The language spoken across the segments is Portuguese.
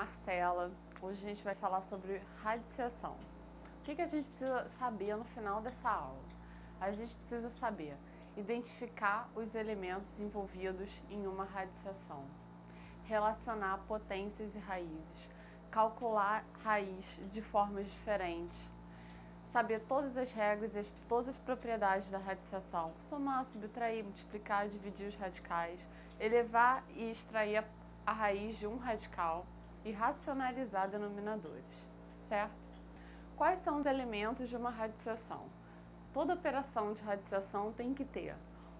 Marcela. Hoje a gente vai falar sobre radiciação. O que a gente precisa saber no final dessa aula? A gente precisa saber identificar os elementos envolvidos em uma radiciação, relacionar potências e raízes, calcular raiz de formas diferentes, saber todas as regras e todas as propriedades da radiciação, somar, subtrair, multiplicar, dividir os radicais, elevar e extrair a raiz de um radical e racionalizar denominadores, certo? Quais são os elementos de uma radiciação? Toda operação de radiciação tem que ter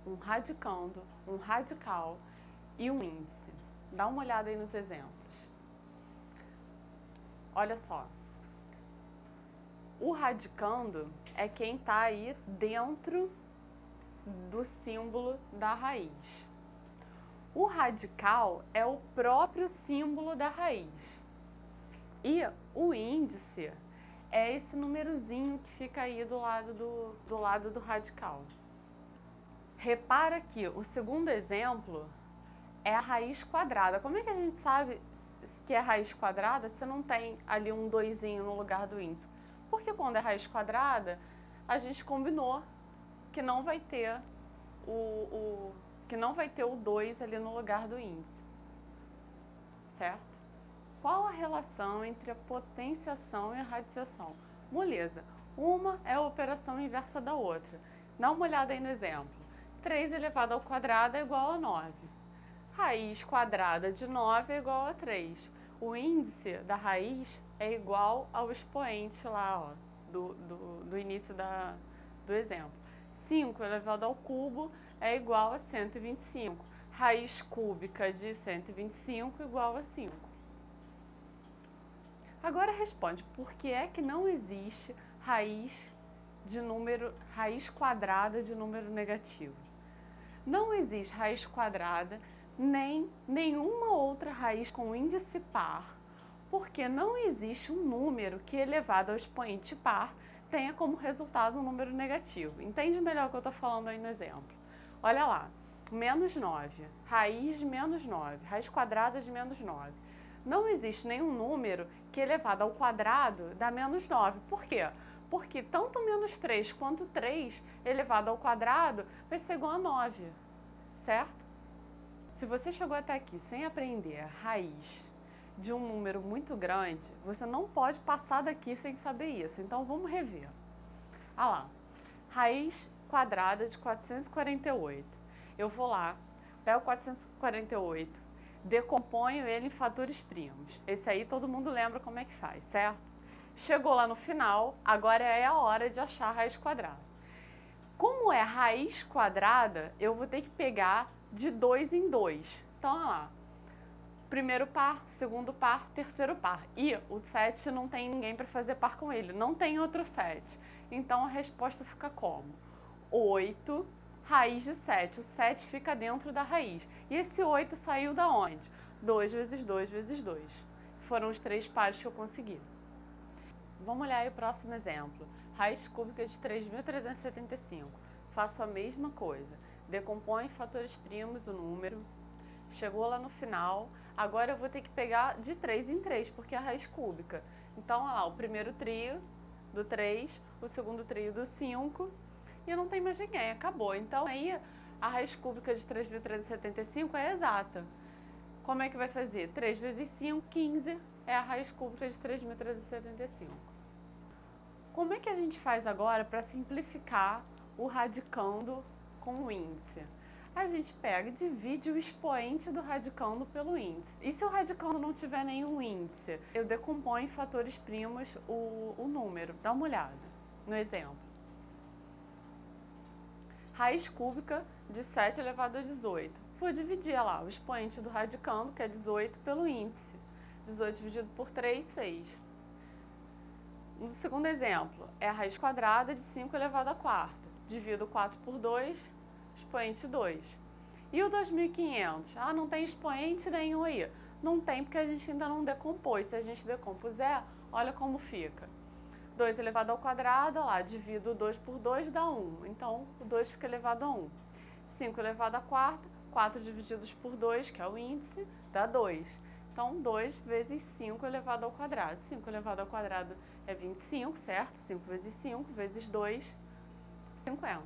um radicando, um radical e um índice. Dá uma olhada aí nos exemplos. Olha só. O radicando é quem está aí dentro do símbolo da raiz. O radical é o próprio símbolo da raiz. E o índice é esse númerozinho que fica aí do lado do radical. Repara que o segundo exemplo é a raiz quadrada. Como é que a gente sabe que é raiz quadrada se não tem ali um doisinho no lugar do índice? Porque quando é raiz quadrada, a gente combinou que não vai ter o 2 ali no lugar do índice, certo? Qual a relação entre a potenciação e a radiciação? Moleza, uma é a operação inversa da outra. Dá uma olhada aí no exemplo. 3 elevado ao quadrado é igual a 9. Raiz quadrada de 9 é igual a 3. O índice da raiz é igual ao expoente lá, ó, do início do exemplo. 5 elevado ao cubo é igual a 125. Raiz cúbica de 125 igual a 5. Agora responde, por que é que não existe raiz quadrada de número negativo? Não existe raiz quadrada nem nenhuma outra raiz com índice par, porque não existe um número que elevado ao expoente par tenha como resultado um número negativo. Entende melhor o que eu estou falando aí no exemplo? Olha lá, menos 9, raiz de menos 9, raiz quadrada de menos 9. Não existe nenhum número que elevado ao quadrado dá menos 9. Por quê? Porque tanto menos 3 quanto 3 elevado ao quadrado vai ser igual a 9, certo? Se você chegou até aqui sem aprender a raiz de um número muito grande, você não pode passar daqui sem saber isso. Então vamos rever. Ah lá, raiz quadrada de 448. Eu vou lá, pego 448, decomponho ele em fatores primos. Esse aí todo mundo lembra como é que faz, certo? Chegou lá no final, agora é a hora de achar a raiz quadrada. Como é raiz quadrada, eu vou ter que pegar de 2 em 2. Então, olha lá. Primeiro par, segundo par, terceiro par. E o 7 não tem ninguém para fazer par com ele, não tem outro 7. Então, a resposta fica como? 8 raiz de 7. O 7 fica dentro da raiz. E esse 8 saiu da onde? 2 vezes 2 vezes 2. Foram os 3 pares que eu consegui. Vamos olhar aí o próximo exemplo. Raiz cúbica de 3.375. Faço a mesma coisa. Decomponho em fatores primos o número. Chegou lá no final. Agora eu vou ter que pegar de 3 em 3, porque é a raiz cúbica. Então, olha lá, o primeiro trio do 3, o segundo trio do 5. E não tem mais ninguém, acabou. Então, aí a raiz cúbica de 3.375 é exata. Como é que vai fazer? 3 vezes 5, 15, é a raiz cúbica de 3.375. Como é que a gente faz agora para simplificar o radicando com o índice? A gente pega e divide o expoente do radicando pelo índice. E se o radicando não tiver nenhum índice? Eu decomponho em fatores primos o número. Dá uma olhada no exemplo. Raiz cúbica de 7 elevado a 18. Vou dividir lá o expoente do radicando, que é 18, pelo índice. 18 dividido por 3, 6. No segundo exemplo, é a raiz quadrada de 5 elevado à quarta. Divido 4 por 2, expoente 2. E o 2.500? Ah, não tem expoente nenhum aí. Não tem porque a gente ainda não decompôs. Se a gente decompuser, olha como fica. 2 elevado ao quadrado, olha lá, divido 2 por 2 dá 1. Então, o 2 fica elevado a 1. 5 elevado à quarta, 4 divididos por 2, que é o índice, dá 2. Então, 2 vezes 5 elevado ao quadrado. 5 elevado ao quadrado é 25, certo? 5 vezes 5 vezes 2, 50.